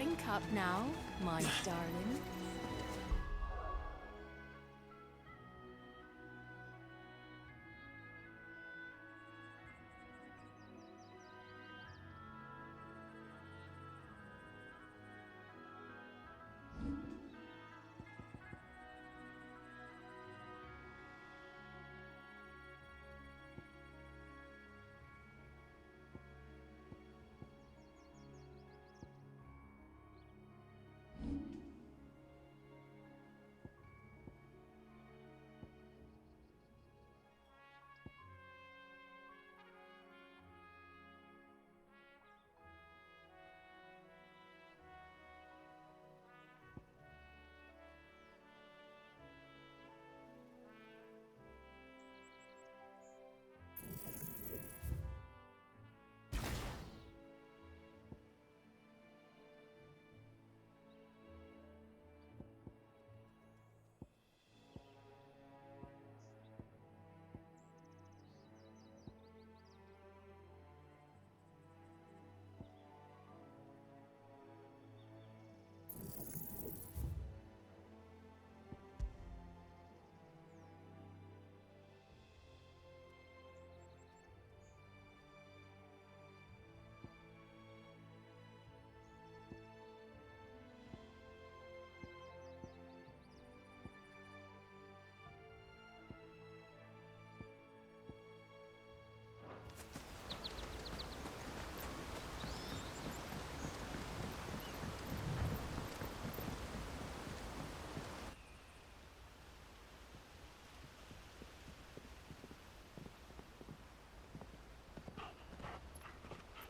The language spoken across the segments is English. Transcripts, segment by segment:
Drink up now, my darling.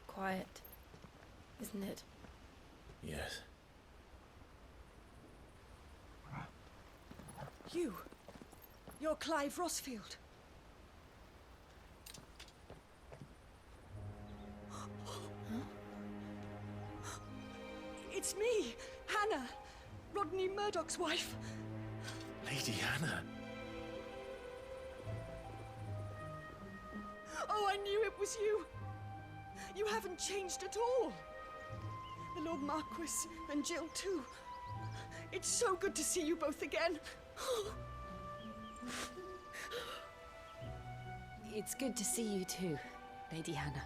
Quiet, isn't it? Yes. You're Clive Rossfield. It's me, Hannah, Rodney Murdoch's wife. Lady Hannah. Oh, I knew it was you. You haven't changed at all. The Lord Marquis and Jill too. It's so good to see you both again. It's good to see you too, Lady Hannah.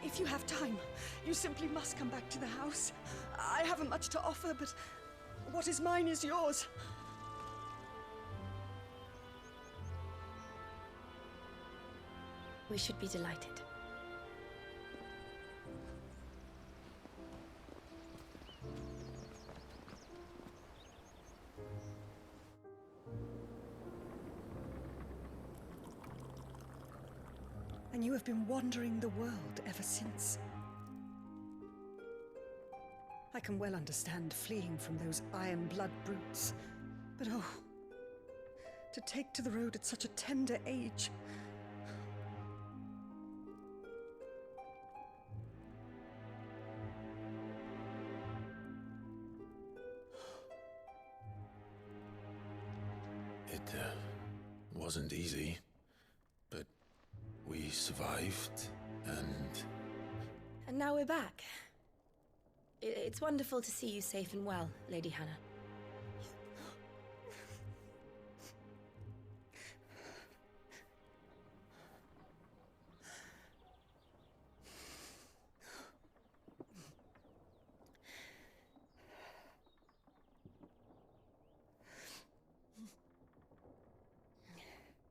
If you have time, you simply must come back to the house. I haven't much to offer, but what is mine is yours. We should be delighted. And you have been wandering the world ever since. I can well understand fleeing from those iron blood brutes, but oh, to take to the road at such a tender age. It wasn't easy, but we survived, and... And now we're back. It's wonderful to see you safe and well, Lady Hannah.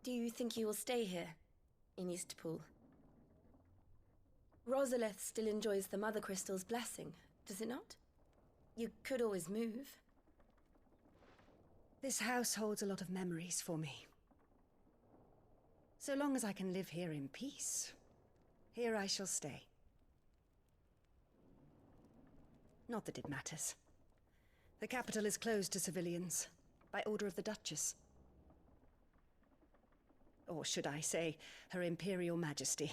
Do you think you will stay here, in Eastpool? Rosaleth still enjoys the Mother Crystal's blessing, does it not? You could always move. This house holds a lot of memories for me. So long as I can live here in peace, here I shall stay. Not that it matters. The capital is closed to civilians, by order of the Duchess. Or should I say, Her Imperial Majesty.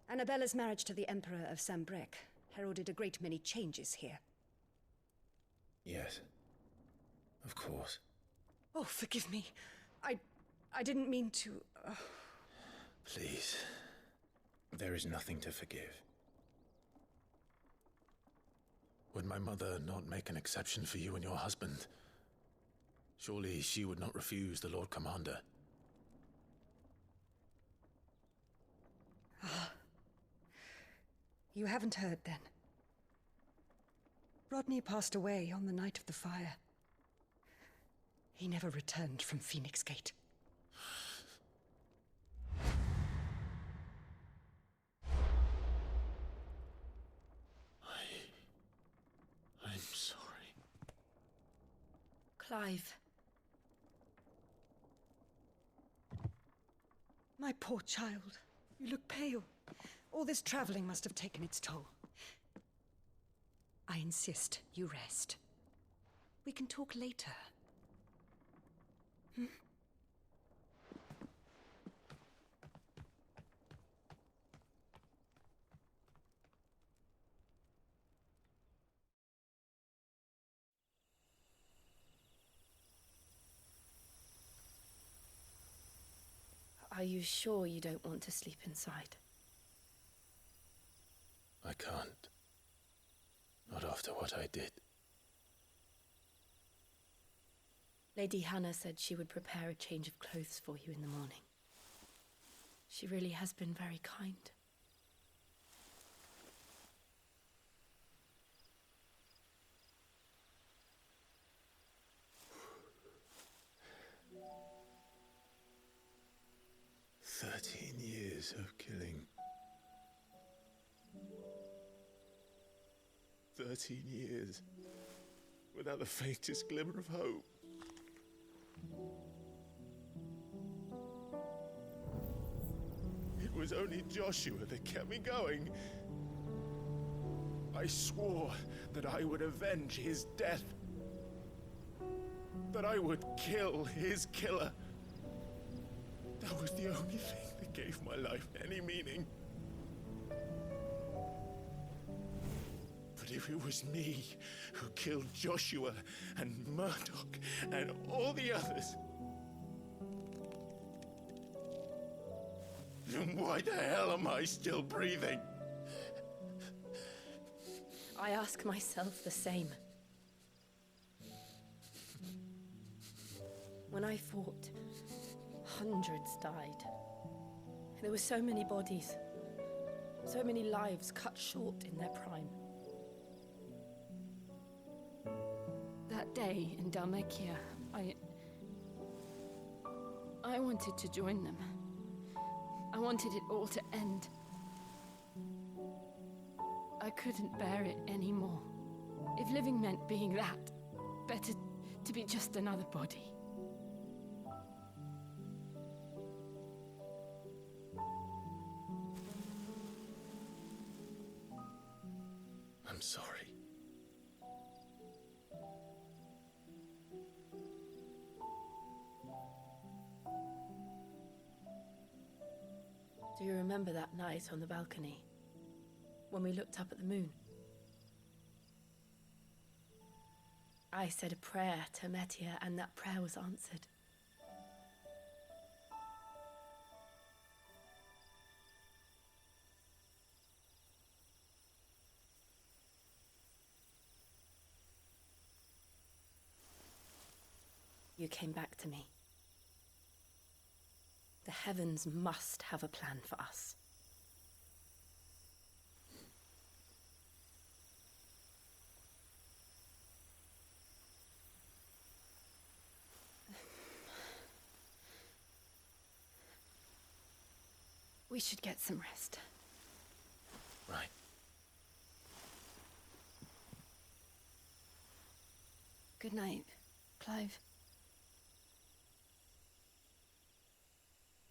Annabella's marriage to the Emperor of Sambrec heralded a great many changes here. Yes. Of course. Oh, forgive me. I didn't mean to... Please. There is nothing to forgive. Would my mother not make an exception for you and your husband? Surely she would not refuse the Lord Commander. You haven't heard, then. Rodney passed away on the night of the fire. He never returned from Phoenix Gate. I'm sorry. Clive. My poor child. You look pale. All this traveling must have taken its toll. I insist you rest. We can talk later. Are you sure you don't want to sleep inside? I can't. Not after what I did. Lady Hannah said she would prepare a change of clothes for you in the morning. She really has been very kind. Years of killing. 13 years without the faintest glimmer of hope. It was only Joshua that kept me going. I swore that I would avenge his death. That I would kill his killer. That was the only thing that gave my life any meaning. But if it was me who killed Joshua and Murdoch and all the others, then why the hell am I still breathing? I ask myself the same. When I fought, hundreds died. There were so many bodies, so many lives cut short in their prime. That day in Dalmekia, I wanted to join them. I wanted it all to end. I couldn't bear it anymore. If living meant being that, better to be just another body. I'm sorry. Do you remember that night on the balcony, when we looked up at the moon? I said a prayer to Metia, and that prayer was answered. You came back to me. The heavens must have a plan for us. We should get some rest. Right. Good night, Clive.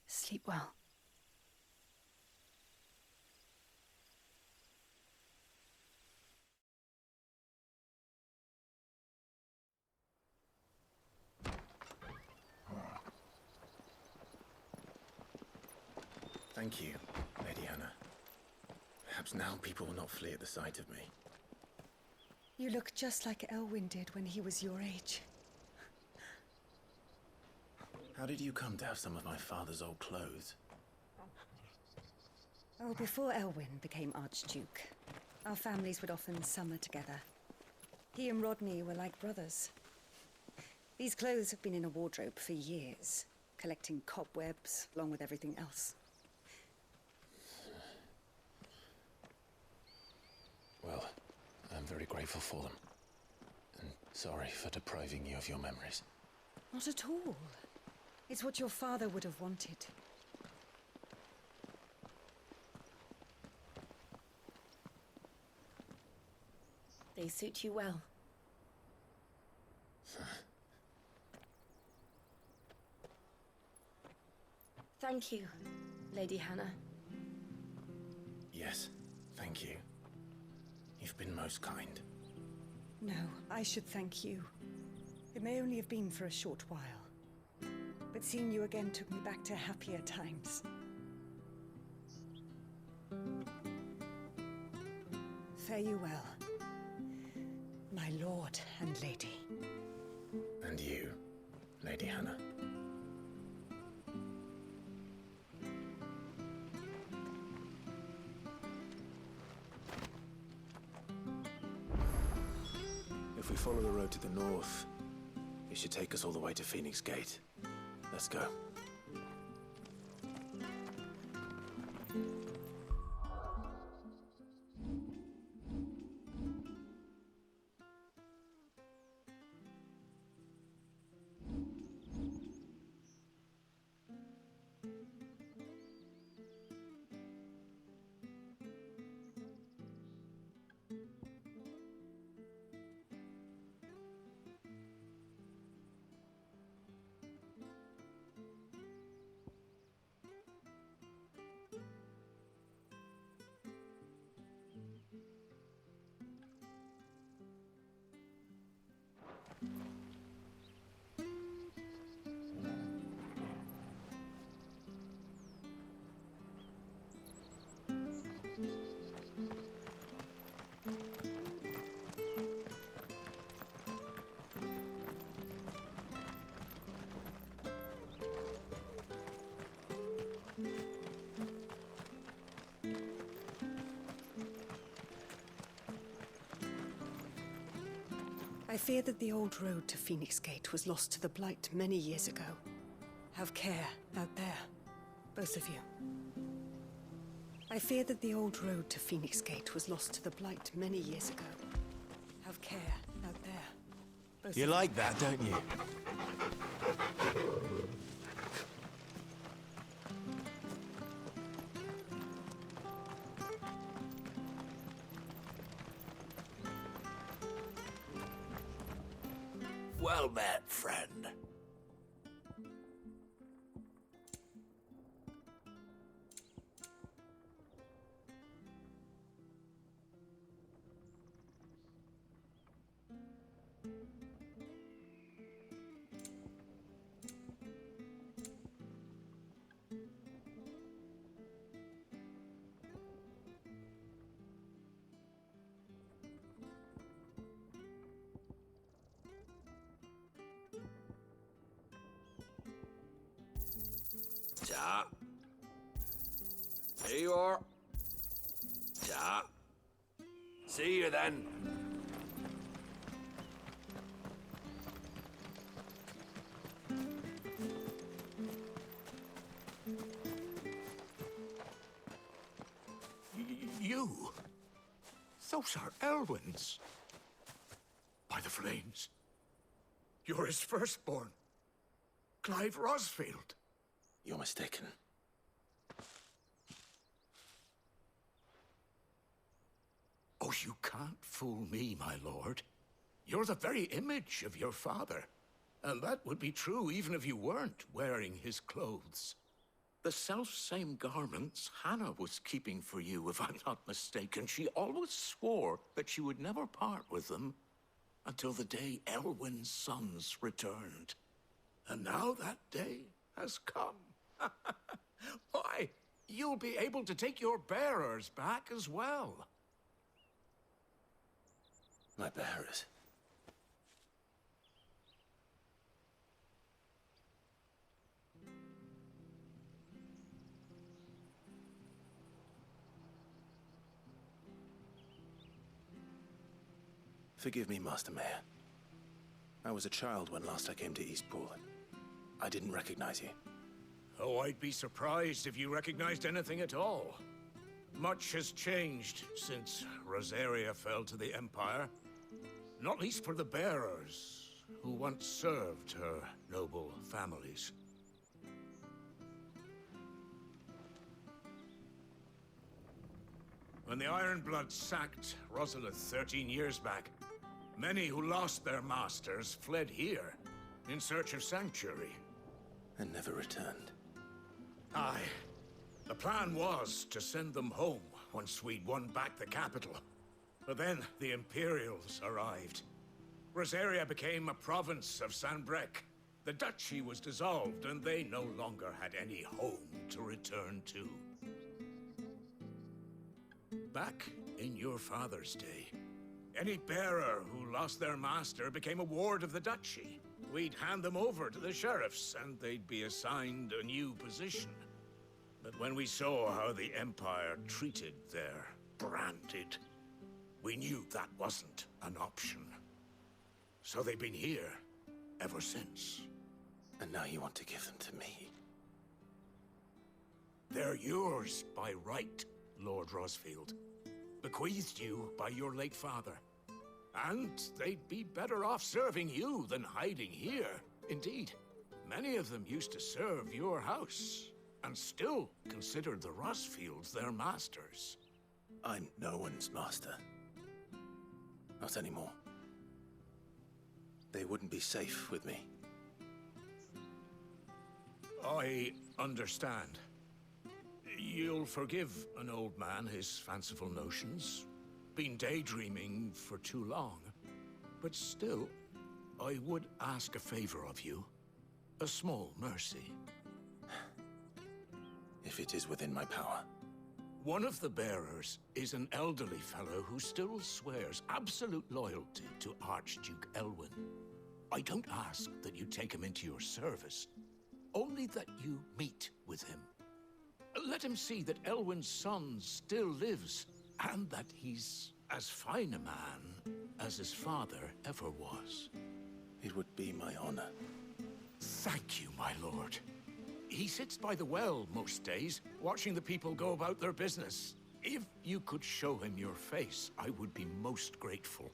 Sleep well. Thank you, Lady Hannah. Perhaps now people will not flee at the sight of me. You look just like Elwyn did when he was your age. How did you come to have some of my father's old clothes? Oh, before Elwyn became Archduke, our families would often summer together. He and Rodney were like brothers. These clothes have been in a wardrobe for years, collecting cobwebs along with everything else. Well, I'm very grateful for them. And sorry for depriving you of your memories. Not at all. It's what your father would have wanted. They suit you well. Thank you, Lady Hannah. Yes, thank you. You've been most kind. No, I should thank you. It may only have been for a short while, but seeing you again took me back to happier times. Fare you well, my lord and lady. And you, Lady Hannah. If we follow the road to the north, it should take us all the way to Phoenix Gate. Let's go. I fear that the old road to Phoenix Gate was lost to the Blight many years ago. Have care out there, both of you. I fear that the old road to Phoenix Gate was lost to the Blight many years ago. Have care out there, both You of like that, don't you? Well met, friend. Ja. Here you are. Ja. See you then. You? Those are Elwyn's. By the flames. You're his firstborn. Clive Rosfield. You're mistaken. Oh, you can't fool me, my lord. You're the very image of your father. And that would be true even if you weren't wearing his clothes. The self-same garments Hannah was keeping for you, if I'm not mistaken. She always swore that she would never part with them until the day Elwyn's sons returned. And now that day has come. Why, you'll be able to take your bearers back as well. My bearers. Forgive me, Master Mayor. I was a child when last I came to Eastpool. I didn't recognize you. Oh, I'd be surprised if you recognized anything at all. Much has changed since Rosaria fell to the Empire. Not least for the bearers, who once served her noble families. When the Ironbloods sacked Rosalith 13 years back, many who lost their masters fled here, in search of sanctuary. And never returned. Aye. The plan was to send them home once we'd won back the capital. But then the Imperials arrived. Rosaria became a province of Sanbreque. The duchy was dissolved, and they no longer had any home to return to. Back in your father's day, any bearer who lost their master became a ward of the duchy. We'd hand them over to the sheriffs, and they'd be assigned a new position. But when we saw how the Empire treated their branded, we knew that wasn't an option. So they've been here ever since. And now you want to give them to me? They're yours by right, Lord Rosfield. Bequeathed you by your late father. And they'd be better off serving you than hiding here. Indeed, many of them used to serve your house, and still considered the Rosfields their masters. I'm no one's master. Not anymore. They wouldn't be safe with me. I understand. You'll forgive an old man his fanciful notions. Been daydreaming for too long. But still, I would ask a favor of you. A small mercy. If it is within my power. One of the bearers is an elderly fellow who still swears absolute loyalty to Archduke Elwyn. I don't ask that you take him into your service, only that you meet with him. Let him see that Elwyn's son still lives, and that he's as fine a man as his father ever was. It would be my honor. Thank you, my lord. He sits by the well most days, watching the people go about their business. If you could show him your face, I would be most grateful.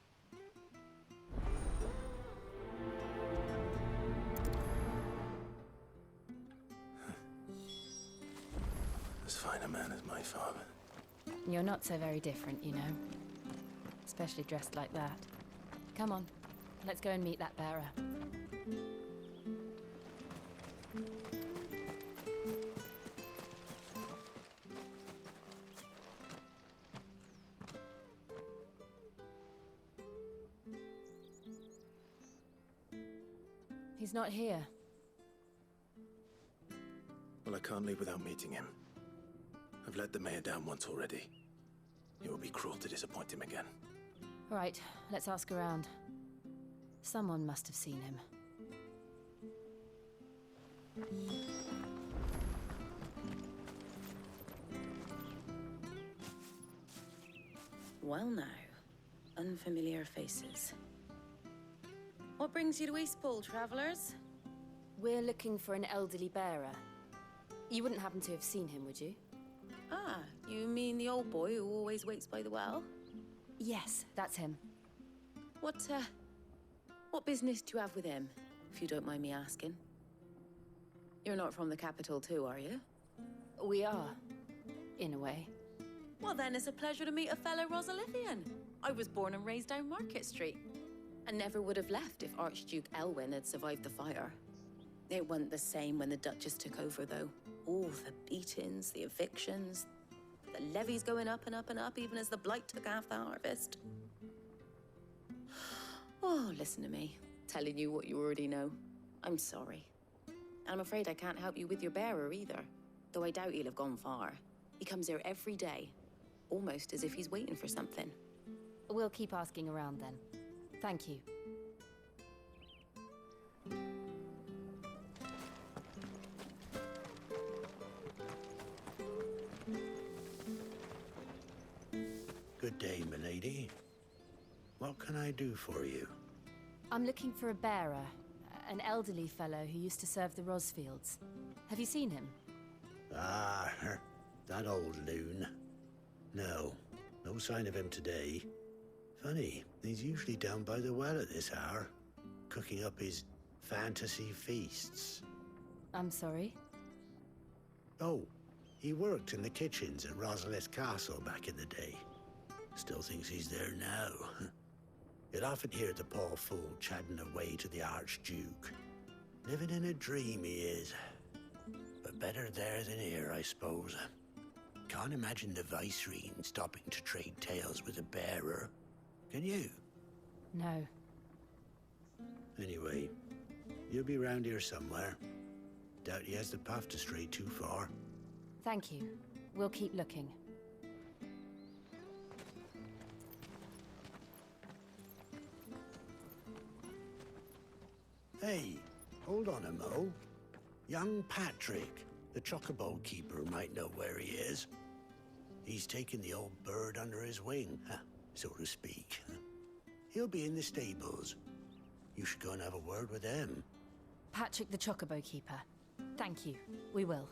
As fine a man as my father. You're not so very different, you know. Especially dressed like that. Come on, let's go and meet that bearer. He's not here. Well, I can't leave without meeting him. I've let the mayor down once already. It would be cruel to disappoint him again. Right, let's ask around. Someone must have seen him. Well now, unfamiliar faces. What brings you to Eastpool, travelers? We're looking for an elderly bearer. You wouldn't happen to have seen him, would you? Ah, you mean the old boy who always waits by the well? Yes, that's him. What business do you have with him, if you don't mind me asking? You're not from the capital too, are you? We are, in a way. Well then, it's a pleasure to meet a fellow Rosalithian. I was born and raised down Market Street, and never would have left if Archduke Elwyn had survived the fire. It wasn't the same when the Duchess took over, though. All the beatings, the evictions, the levies going up and up and up, even as the Blight took half the harvest. Oh, listen to me, telling you what you already know. I'm sorry. And I'm afraid I can't help you with your bearer either, though I doubt he'll have gone far. He comes here every day, almost as if he's waiting for something. We'll keep asking around then. Thank you. Good day, milady. What can I do for you? I'm looking for a bearer, an elderly fellow who used to serve the Rosfields. Have you seen him? Ah, that old loon. No sign of him today. Funny, he's usually down by the well at this hour, cooking up his fantasy feasts. I'm sorry? Oh, he worked in the kitchens at Rosalith Castle back in the day. Still thinks he's there now. You'd often hear the poor fool chatting away to the Archduke. Living in a dream he is. But better there than here, I suppose. Can't imagine the Viceroy stopping to trade tales with a bearer. Can you? No. Anyway, you'll be round here somewhere. Doubt he has the path to stray too far. Thank you. We'll keep looking. Hey, hold on a mo. Young Patrick, the chocobo keeper, might know where he is. He's taken the old bird under his wing, so to speak. He'll be in the stables. You should go and have a word with him. Patrick the Chocobo Keeper. Thank you. We will.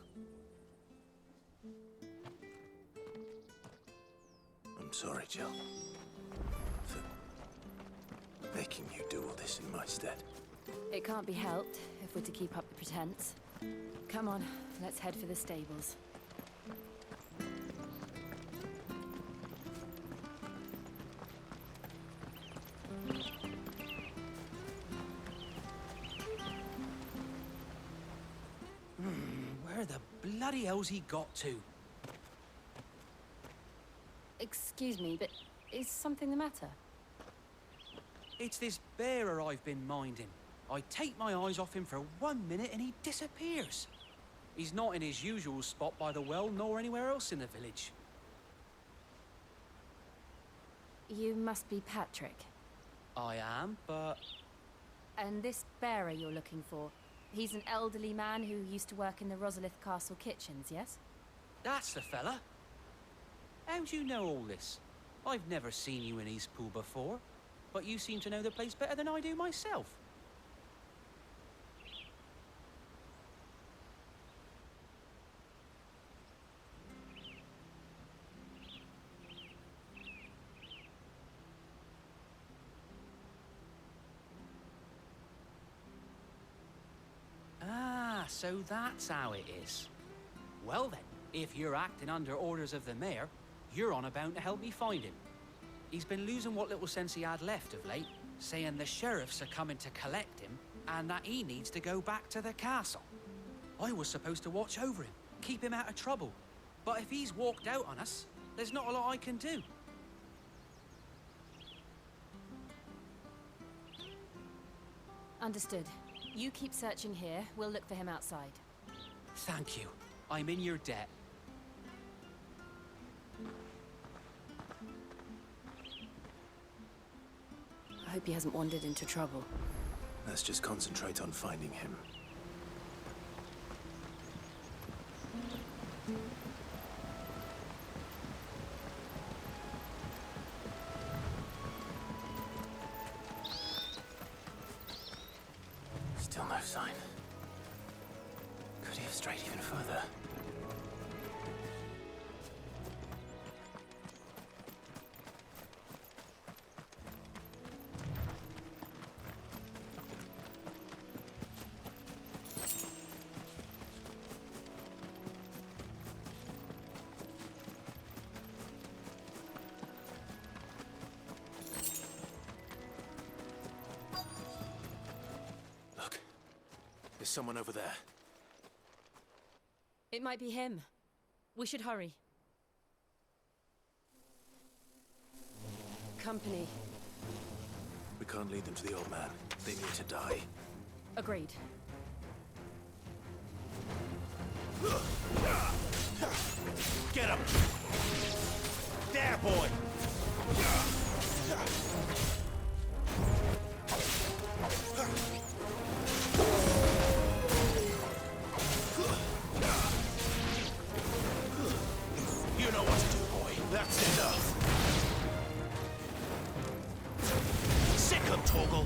I'm sorry, Jill. For making you do all this in my stead. It can't be helped if we're to keep up the pretense. Come on, let's head for the stables. Where the bloody hell's he got to? Excuse me, but is something the matter? It's this bearer I've been minding. I take my eyes off him for 1 minute and he disappears. He's not in his usual spot by the well, nor anywhere else in the village. You must be Patrick. I am, but... And this bearer you're looking for, he's an elderly man who used to work in the Rosalith Castle kitchens, yes? That's the fella. How do you know all this? I've never seen you in Eastpool before, but you seem to know the place better than I do myself. So that's how it is. Well then, if you're acting under orders of the mayor, you're on about to help me find him. He's been losing what little sense he had left of late, saying the sheriffs are coming to collect him, and that he needs to go back to the castle. I was supposed to watch over him, keep him out of trouble. But if he's walked out on us, there's not a lot I can do. Understood. You keep searching here, we'll look for him outside. Thank you. I'm in your debt. I hope he hasn't wandered into trouble. Let's just concentrate on finding him. Still no sign. Could he have strayed even further? Look, there's someone over there. It might be him. We should hurry. Company. We can't lead them to the old man. They need to die. Agreed. Get him! There, boy! You know what to do, boy. That's enough. Sick him, Torgal.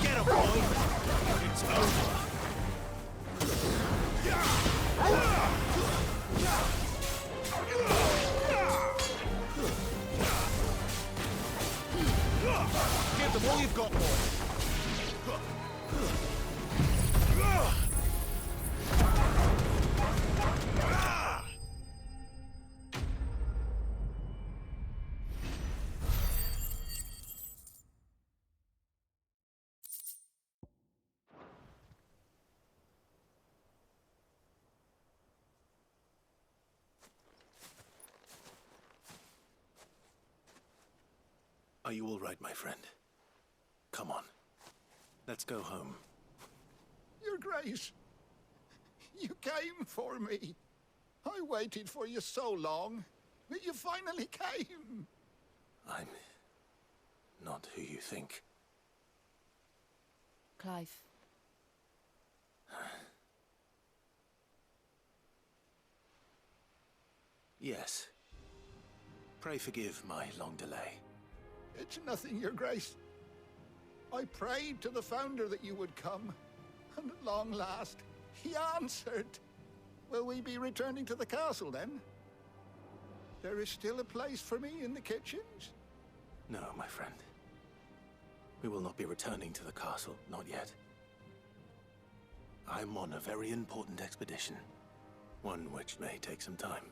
Get him, boy. It's over. Give them all you've got, boy. Are you all right, my friend? Come on. Let's go home. Your Grace, you came for me. I waited for you so long, but you finally came. I'm not who you think. Clive. Yes. Pray forgive my long delay. It's nothing, Your Grace. I prayed to the Founder that you would come, and at long last, he answered. Will we be returning to the castle, then? There is still a place for me in the kitchens? No, my friend. We will not be returning to the castle, not yet. I'm on a very important expedition, one which may take some time.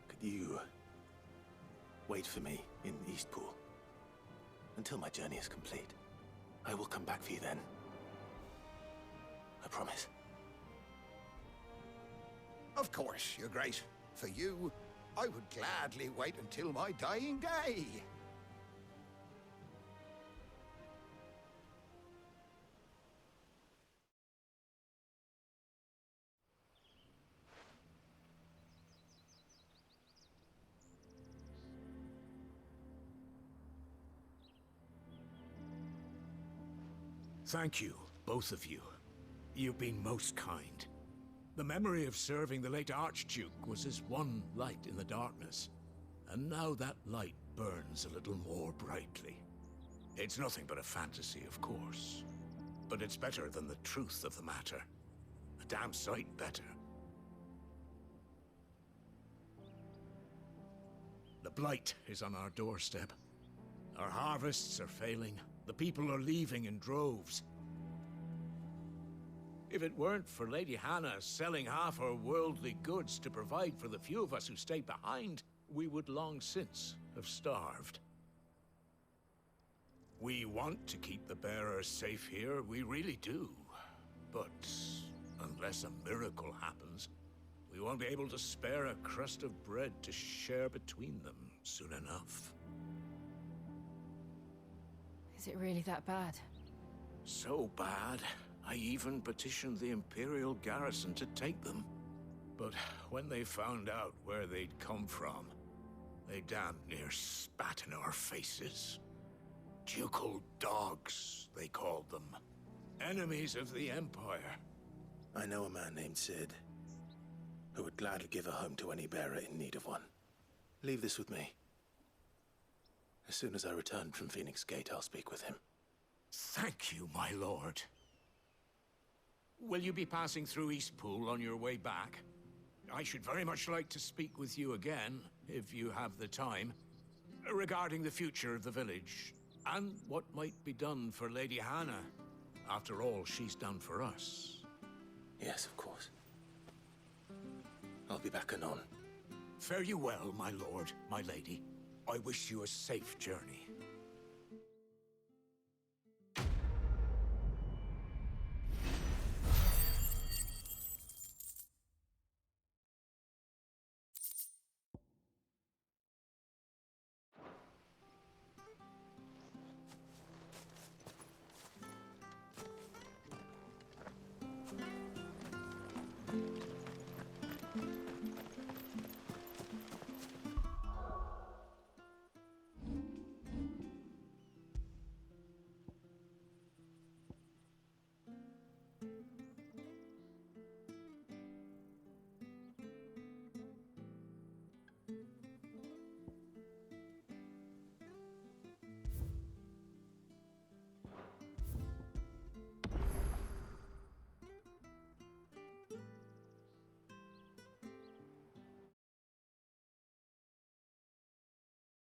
Could you wait for me in Eastpool until my journey is complete? I will come back for you then. I promise. Of course, Your Grace. For you, I would gladly wait until my dying day. Thank you, both of you. You've been most kind. The memory of serving the late Archduke was as one light in the darkness, and now that light burns a little more brightly. It's nothing but a fantasy, of course, but it's better than the truth of the matter. A damn sight better. The blight is on our doorstep. Our harvests are failing. The people are leaving in droves. If it weren't for Lady Hannah selling half her worldly goods to provide for the few of us who stayed behind, we would long since have starved. We want to keep the bearers safe here, we really do. But unless a miracle happens, we won't be able to spare a crust of bread to share between them soon enough. Is it really that bad? So bad, I even petitioned the Imperial garrison to take them. But when they found out where they'd come from, they damn near spat in our faces. Ducal dogs, they called them. Enemies of the Empire. I know a man named Sid, who would gladly give a home to any bearer in need of one. Leave this with me. As soon as I return from Phoenix Gate, I'll speak with him. Thank you, my lord. Will you be passing through Eastpool on your way back? I should very much like to speak with you again, if you have the time, regarding the future of the village, and what might be done for Lady Hannah, after all she's done for us. Yes, of course. I'll be back anon. Fare you well, my lord, my lady. I wish you a safe journey.